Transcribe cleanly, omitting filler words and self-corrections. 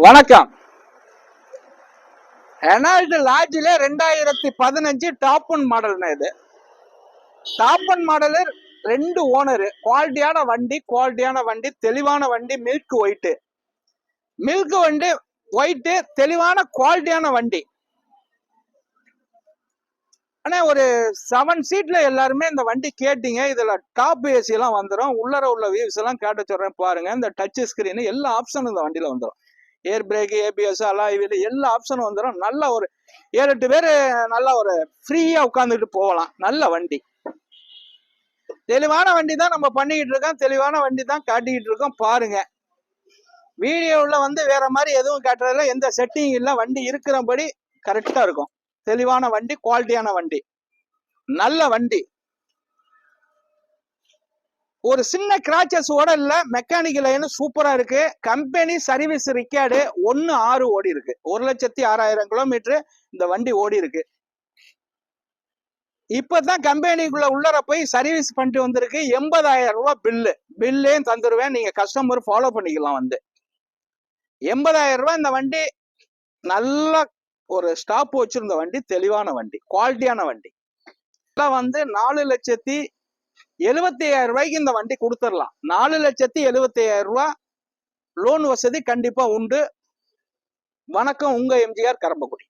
வணக்கம். Renault லாட்ஜில 2015 top one மாடல்னா இது. Top one model 2 owner. குவாலிட்டியான வண்டி, தெளிவான வண்டி, மில்க் ஒயிட்டு, தெளிவான குவாலிட்டியான வண்டி. ஆனா ஒரு 7 சீட்ல எல்லாருமே இந்த வண்டி கேட்டீங்க. இதுல டாப் ஏசி எல்லாம் வந்துடும். உள்ளர உள்ள வியூஸ் எல்லாம் கேட்டு சொல்றேன் பாருங்க. இந்த டச் ஸ்கிரீன் எல்லா ஆப்ஷனும் இந்த வண்டியில வந்துடும். Air brake, ABS, alloy wheel எல்லா ஆப்ஷனும் வந்துடும். நல்ல ஒரு 7-8 பேர் நல்லா ஒரு ஃப்ரீயா உட்காந்துட்டு போகலாம். நல்ல வண்டி, தெளிவான வண்டி தான் நம்ம பண்ணிக்கிட்டு இருக்கோம். தெளிவான வண்டி தான் காட்டிக்கிட்டு இருக்கோம். பாருங்க, வீடியோவில் வேற மாதிரி எதுவும் காட்டுறதுல எந்த செட்டிங் இல்லை. வண்டி இருக்கிறபடி கரெக்டா இருக்கும். தெளிவான வண்டி, குவாலிட்டியான வண்டி, நல்ல வண்டி. ஒரு சின்ன கிராச்சஸ் ஓட இல்ல. மெக்கானிக்கல் லைன் சூப்பரா இருக்கு. கம்பெனி சர்வீஸ் ரெக்கார்டு 1.6 ஓடி இருக்கு. 1,06,000 கிலோமீட்டர் இந்த வண்டி ஓடி இருக்கு. இப்பதான் கம்பெனிக்குள்ள உள்ளர போய் சர்வீஸ் பண்ணிட்டு வந்திருக்கு. 80,000 ரூபாய் பில்லையும் தந்துருவேன். நீங்க கஸ்டமர் ஃபாலோ பண்ணிக்கலாம். 80,000 ரூபாய் இந்த வண்டி. நல்ல ஒரு ஸ்டாப் வச்சிருந்த வண்டி, தெளிவான வண்டி, குவாலிட்டியான வண்டி. 4,70,75,000 ரூபாய்க்கு இந்த வண்டி கொடுத்துடலாம். 4,70,75,000 ரூபாய் லோன் வசதி கண்டிப்பா உண்டு. வணக்கம், உங்க எம்ஜிஆர் கரம்பக்குடி.